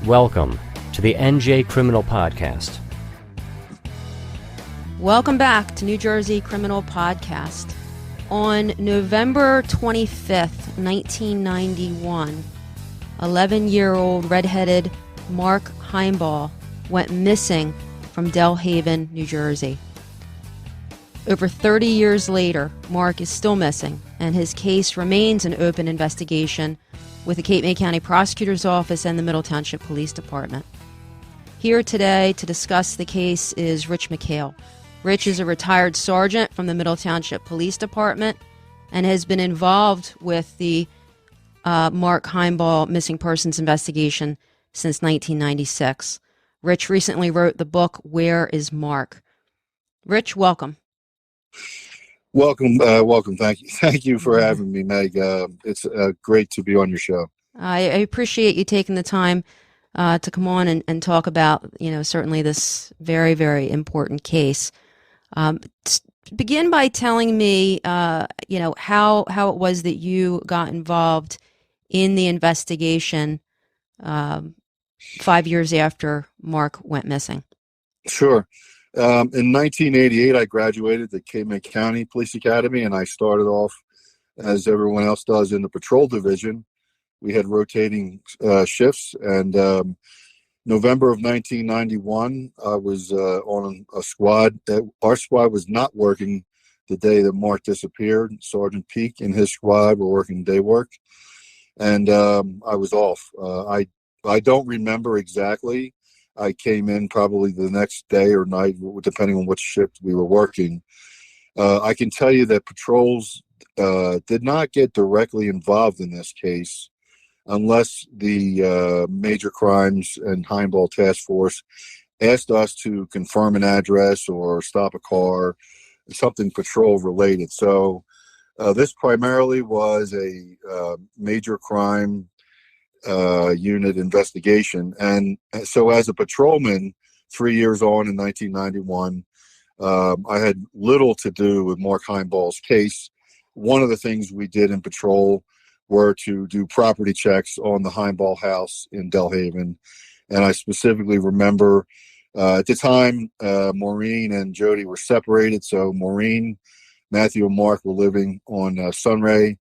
Welcome to the NJ Criminal Podcast. Welcome back to New Jersey Criminal Podcast. On November 25th, 1991, 11-year-old redheaded Mark Himebaugh went missing from Delhaven, New Jersey. Over 30 years later, Mark is still missing, and his case remains an open investigation with the Cape May County Prosecutor's Office and the Middle Township Police Department. Here today to discuss the case is Rich McHale. Rich is a retired sergeant from the Middle Township Police Department and has been involved with the Mark Himebaugh missing persons investigation since 1996. Rich recently wrote the book, Where is Mark? Rich, welcome. Welcome. Thank you for having me, Meg. It's great to be on your show. I appreciate you taking the time to come on and talk about, certainly this very, very important case. Begin by telling me, how it was that you got involved in the investigation 5 years after Mark went missing. Sure. In 1988, I graduated the Cape May County Police Academy, and I started off, as everyone else does, in the patrol division. We had rotating shifts, and November of 1991, I was on a squad. Our squad was not working the day that Mark disappeared. Sergeant Peak and his squad were working day work, and I was off. I don't remember exactly. I came in probably the next day or night, depending on which shift we were working. I can tell you that patrols did not get directly involved in this case unless the Major Crimes and Himebaugh Task Force asked us to confirm an address or stop a car, something patrol related. So this primarily was a major crime unit investigation, and so as a patrolman 3 years on in 1991, I had little to do with Mark Himebaugh's case. One of the things we did in patrol were to do property checks on the Himebaugh house in Delhaven, and I specifically remember at the time Maureen and Jody were separated, so Maureen, Matthew, and Mark were living on Sunray,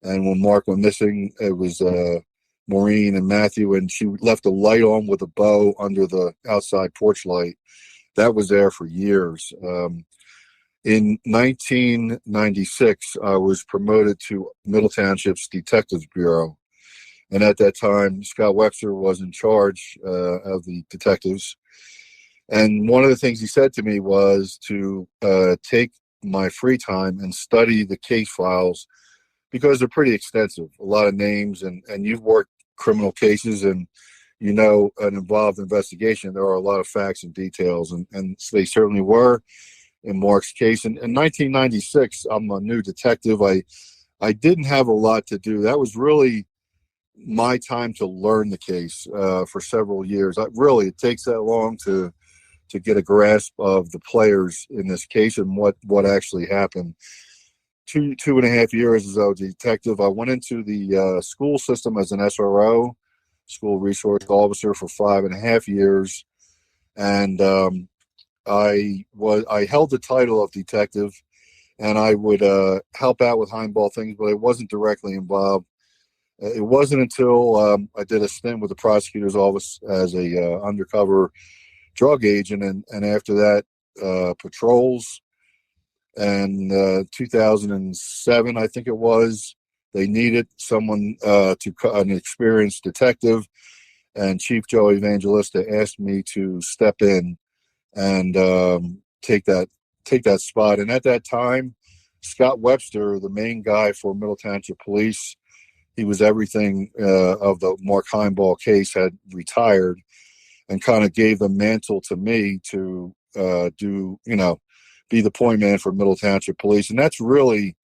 and when Mark went missing, it was Maureen and Matthew, and she left a light on with a bow under the outside porch light. That was there for years. In 1996, I was promoted to Middle Township's Detectives Bureau. And at that time, Scott Webster was in charge of the detectives. And one of the things he said to me was to take my free time and study the case files, because they're pretty extensive, a lot of names, and you've worked criminal cases, and an involved investigation, there are a lot of facts and details, and they certainly were in Mark's case. In 1996, I'm a new detective. I didn't have a lot to do. That was really my time to learn the case for several years. It takes that long to get a grasp of the players in this case and what actually happened. Two and a half years as a detective. I went into the school system as an SRO, school resource officer, for 5.5 years, and I held the title of detective, and I would help out with Himebaugh things, but I wasn't directly involved. It wasn't until I did a stint with the prosecutor's office as a undercover drug agent, and after that, patrols. And 2007, I think it was, they needed someone an experienced detective, and Chief Joe Evangelista asked me to step in and take that spot. And at that time, Scott Webster, the main guy for Middle Township Police, he was everything of the Mark Himebaugh case, had retired, and kind of gave the mantle to me to be the point man for Middle Township Police. And that's really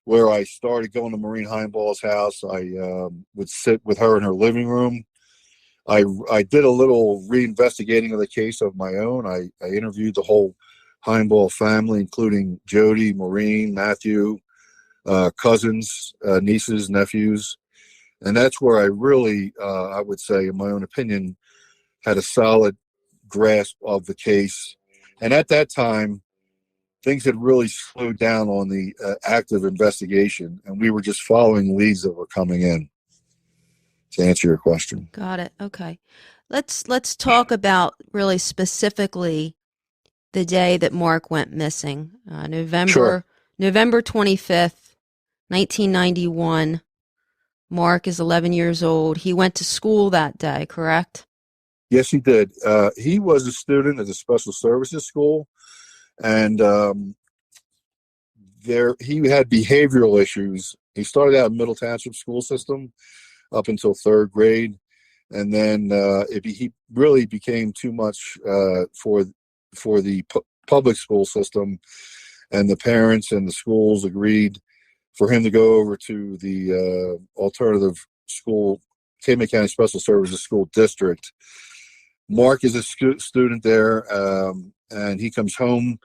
where I started going to Maureen Himebaugh's house. I would sit with her in her living room. I did a little reinvestigating of the case of my own. I interviewed the whole Himebaugh family, including Jody, Maureen, Matthew, cousins, nieces, nephews. And that's where I really, I would say, in my own opinion, had a solid grasp of the case. And at that time, things had really slowed down on the active investigation, and we were just following leads that were coming in, to answer your question. Got it. Okay. Let's talk about really specifically the day that Mark went missing. Sure. November 25th, 1991. Mark is 11 years old. He went to school that day, correct? Yes, he did. He was a student at the special services school, and he had behavioral issues. He started out in Middle Township school system up until third grade, and then he really became too much for the public school system, and the parents and the schools agreed for him to go over to the alternative school, Calumet County Special Services School District. Mark is a student there, and he comes home.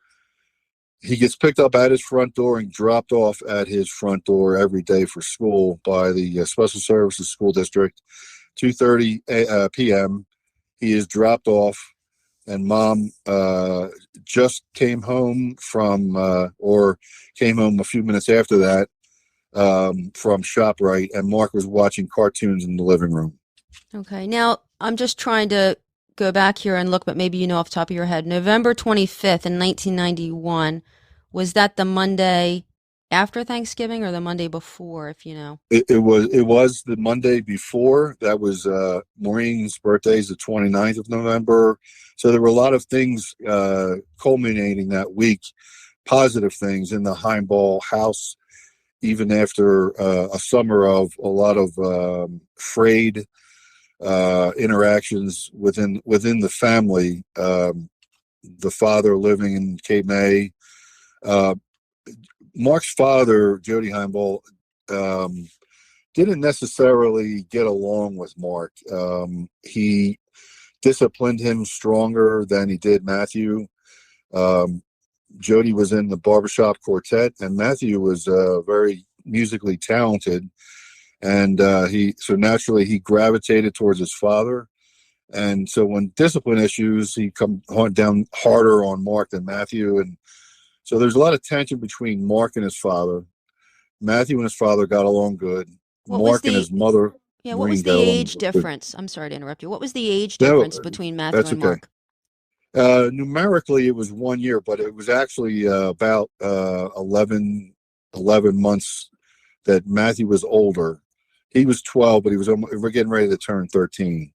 He gets picked up at his front door and dropped off at his front door every day for school by the Special Services School District. 2:30 p.m. He is dropped off, and Mom just came home came home a few minutes after that from ShopRite, and Mark was watching cartoons in the living room. Okay. Now, I'm just trying to go back here and look, but maybe you know off the top of your head. November 25th in 1991, was that the Monday after Thanksgiving or the Monday before, if you know? It was the Monday before. That was Maureen's birthday is the 29th of November. So there were a lot of things culminating that week, positive things in the Himebaugh house, even after a summer of a lot of frayed interactions within the family. The father living in Cape May. Mark's father, Jody Himebaugh, didn't necessarily get along with Mark. He disciplined him stronger than he did Matthew. Jody was in the barbershop quartet, and Matthew was very musically talented. And so naturally he gravitated towards his father. And so when discipline issues, he come down harder on Mark than Matthew. And so there's a lot of tension between Mark and his father. Matthew and his father got along good. Mark and his mother. Yeah, what was the age difference? I'm sorry to interrupt you. What was the age difference between Matthew and Mark? Numerically, it was 1 year, but it was actually about 11 months that Matthew was older. He was 12, but we're getting ready to turn 13.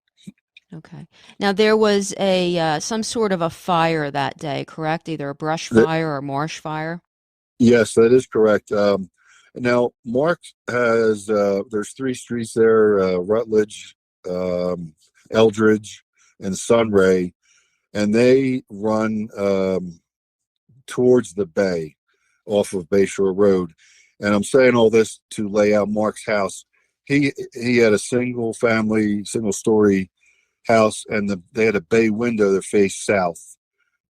Okay. Now, there was some sort of a fire that day, correct? Either a brush fire or marsh fire? Yes, that is correct. Now, Mark has, there's 3 streets there, Rutledge, Eldridge, and Sunray, and they run towards the bay off of Bayshore Road. And I'm saying all this to lay out Mark's house. He had a single story house, and they had a bay window that faced south,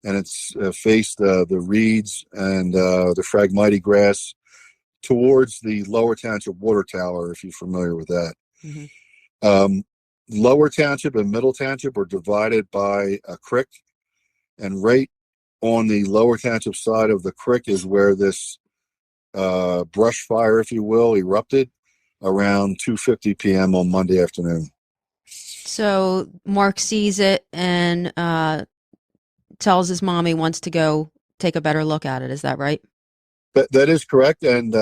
and it's faced the reeds and the Phragmite grass towards the Lower Township water tower, if you're familiar with that. Mm-hmm. Lower Township and Middle Township are divided by a creek, and right on the Lower Township side of the creek is where this brush fire, if you will, erupted around 2:50 p.m. on Monday afternoon. So Mark sees it and tells his mom he wants to go take a better look at it. Is that right? That is correct, and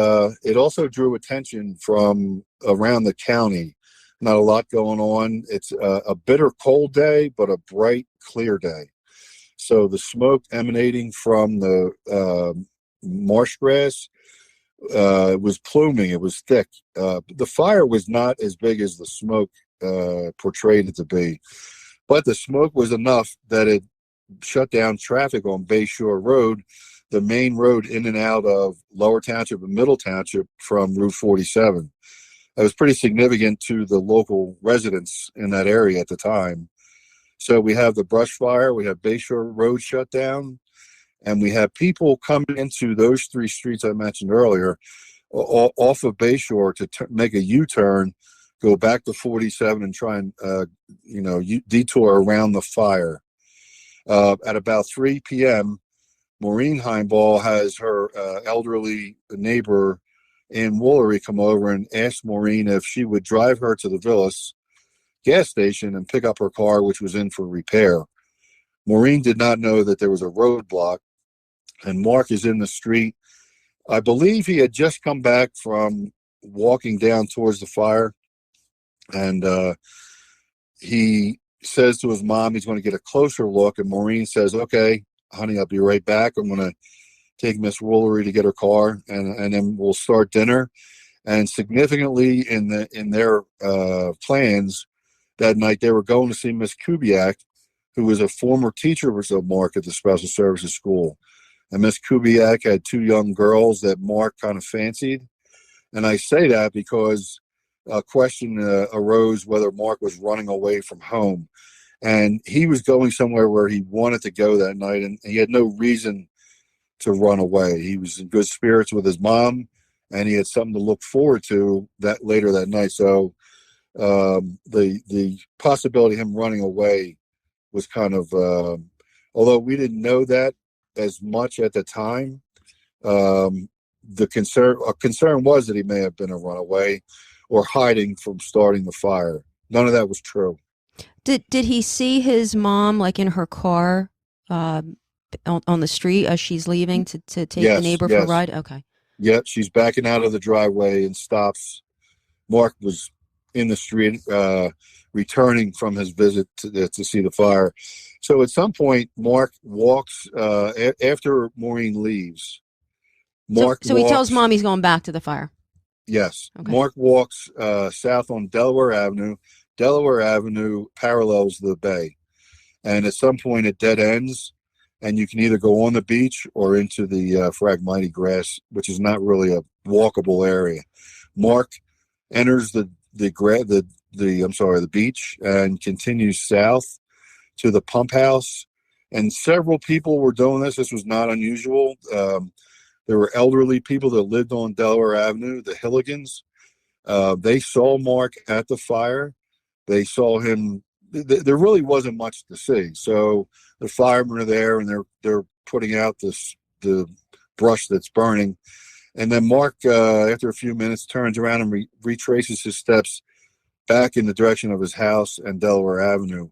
it also drew attention from around the county. Not a lot going on. It's a bitter cold day, but a bright, clear day. So the smoke emanating from the marsh grass was pluming. It was thick. The fire was not as big as the smoke portrayed it to be, but the smoke was enough that it shut down traffic on Bayshore Road, the main road in and out of Lower Township and Middle Township from Route 47. That was pretty significant to the local residents in that area at the time. So we have the brush fire, we have Bayshore Road shut down, and we have people coming into those 3 streets I mentioned earlier off of Bayshore to make a U-turn go back to 47 and try and, detour around the fire. At about 3 p.m., Maureen Himebaugh has her elderly neighbor, Ann Woolery, come over and ask Maureen if she would drive her to the Villas gas station and pick up her car, which was in for repair. Maureen did not know that there was a roadblock, and Mark is in the street. I believe he had just come back from walking down towards the fire, and he says to his mom he's going to get a closer look, and Maureen says, "Okay, honey, I'll be right back. I'm going to take Miss Woolery to get her car, and then we'll start dinner." And significantly in their plans that night, they were going to see Miss Kubiak, who was a former teacher of Mark at the Special Services School. And Miss Kubiak had 2 young girls that Mark kind of fancied. And I say that because a question arose whether Mark was running away from home. And he was going somewhere where he wanted to go that night, and he had no reason to run away. He was in good spirits with his mom, and he had something to look forward to that later that night. So the possibility of him running away was kind of, although we didn't know that as much at the time, the concern was that he may have been a runaway or hiding from starting the fire. None of that was true. Did he see his mom like in her car on the street as she's leaving to take the neighbor for a ride? Okay. Yeah, she's backing out of the driveway and stops. Mark was in the street returning from his visit to see the fire. So at some point, Mark walks after Maureen leaves. So he tells mom he's going back to the fire. Yes. Okay. Mark walks south on Delaware Avenue. Delaware Avenue parallels the bay. And at some point it dead ends, and you can either go on the beach or into the Phragmite grass, which is not really a walkable area. Mark enters the beach and continues south to the pump house. And several people were doing this. This was not unusual. There were elderly people that lived on Delaware Avenue, the Hilligans. They saw Mark at the fire. They saw him. There really wasn't much to see. So the firemen are there, and they're putting out the brush that's burning. And then Mark, after a few minutes, turns around and retraces his steps back in the direction of his house and Delaware Avenue.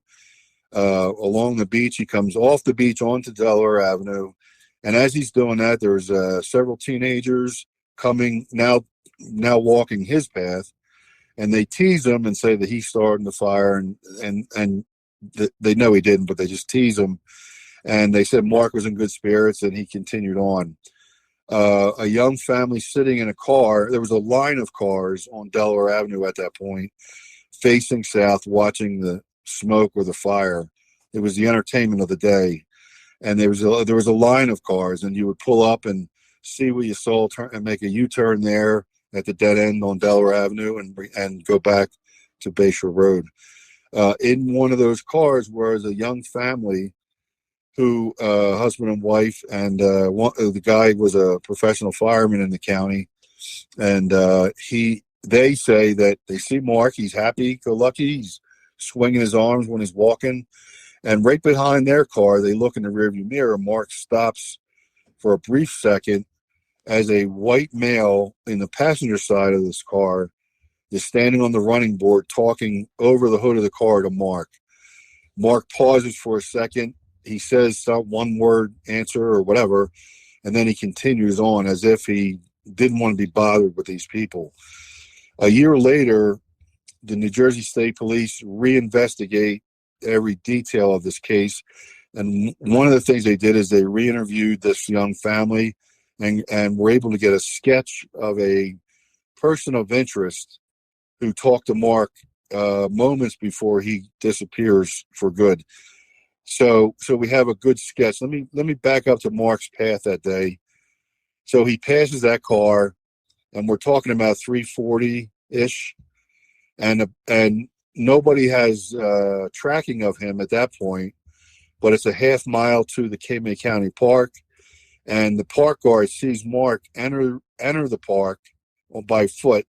Along the beach, he comes off the beach onto Delaware Avenue. And as he's doing that, there's several teenagers coming now walking his path, and they tease him and say that he's starting the fire, and they know he didn't, but they just tease him. And they said Mark was in good spirits, and he continued on. A young family sitting in a car. There was a line of cars on Delaware Avenue at that point, facing south, watching the smoke or the fire. It was the entertainment of the day. And there was a line of cars, and you would pull up and see what you saw, turn and make a U-turn there at the dead end on Delaware Avenue, and go back to Bayshore Road. In one of those cars was a young family, who husband and wife, and the guy was a professional fireman in the county, and they say that they see Mark. He's happy-go-lucky. He's swinging his arms when he's walking. And right behind their car, they look in the rearview mirror. Mark stops for a brief second as a white male in the passenger side of this car is standing on the running board talking over the hood of the car to Mark. Mark pauses for a second. He says some one-word answer or whatever, and then he continues on as if he didn't want to be bothered with these people. A year later, the New Jersey State Police reinvestigate every detail of this case, and one of the things they did is they re-interviewed this young family and were able to get a sketch of a person of interest who talked to Mark moments before he disappears for good. So we have a good sketch. Let me back up to Mark's path that day. So he passes that car, and we're talking about 3:40-ish, and nobody has tracking of him at that point, but it's a half mile to the Cape May County Park, and the park guard sees Mark enter the park by foot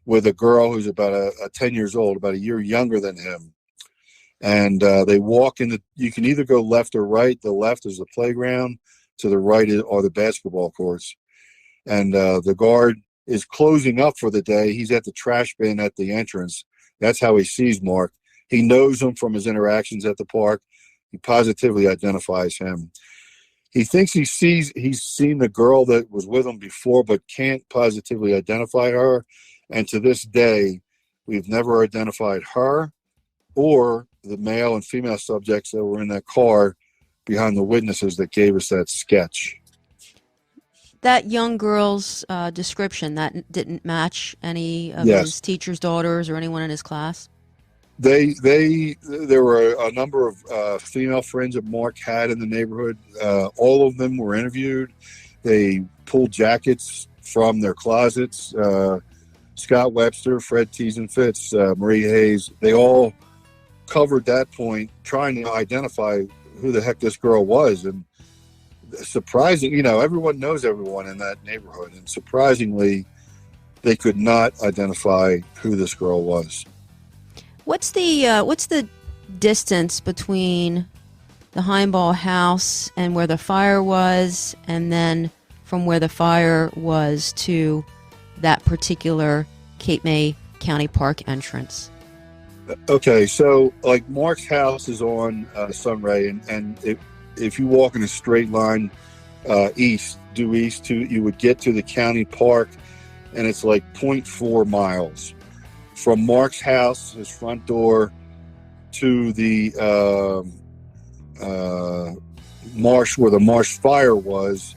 with a girl who's about a 10 years old, about a year younger than him. And they walk in you can either go left or right. The left is the playground. To the right are the basketball courts. And the guard is closing up for the day. He's at the trash bin at the entrance. That's how he sees Mark. He knows him from his interactions at the park. He positively identifies him. He thinks he's seen the girl that was with him before, but can't positively identify her. And to this day, we've never identified her or the male and female subjects that were in that car behind the witnesses that gave us that sketch. That young girl's description, that didn't match any of his teacher's daughters or anyone in his class? There were a number of female friends that Mark had in the neighborhood. All of them were interviewed. They pulled jackets from their closets. Scott Webster, Fred Fitz, Marie Hayes, they all covered that point trying to identify who the heck this girl was. And surprising, everyone knows everyone in that neighborhood. And surprisingly, they could not identify who this girl was. What's the distance between the Himebaugh house and where the fire was, and then from where the fire was to that particular Cape May County Park entrance? Okay, so like Mark's house is on Sunray, and if you walk in a straight line due east to, you would get to the county park, and it's like 0.4 miles. From Mark's house, his front door, to the marsh where the marsh fire was,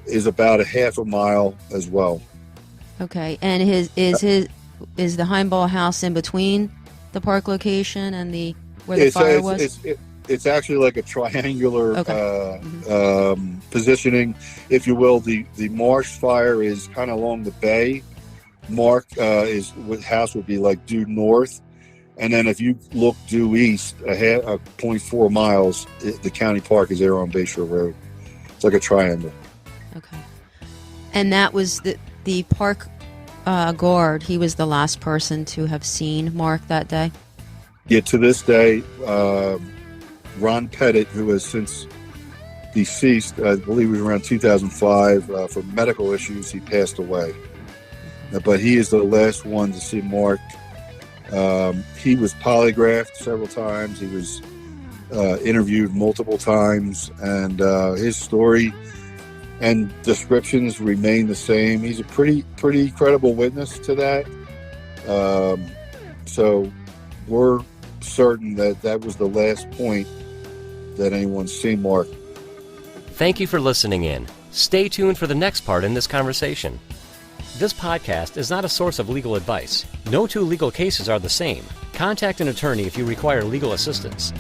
is about a half a mile as well. Okay, and is the Himebaugh house in between the park location and where the fire was? It's actually like a triangular positioning, if you will. The marsh fire is kind of along the bay. Mark house would be like due north, and then if you look due east, a 0.4 miles, the county park is there on Bayshore Road. It's like a triangle. Okay, and that was the park guard. He was the last person to have seen Mark that day. Yeah, to this day, Ron Pettit, who has since deceased, I believe it was around 2005, for medical issues, he passed away. But he is the last one to see Mark. He was polygraphed several times. He was interviewed multiple times, and his story and descriptions remain the same. He's a pretty credible witness to that. So we're certain that was the last point that anyone's seen Mark. Thank you for listening in. Stay tuned for the next part in this conversation. This podcast is not a source of legal advice. No two legal cases are the same. Contact an attorney if you require legal assistance.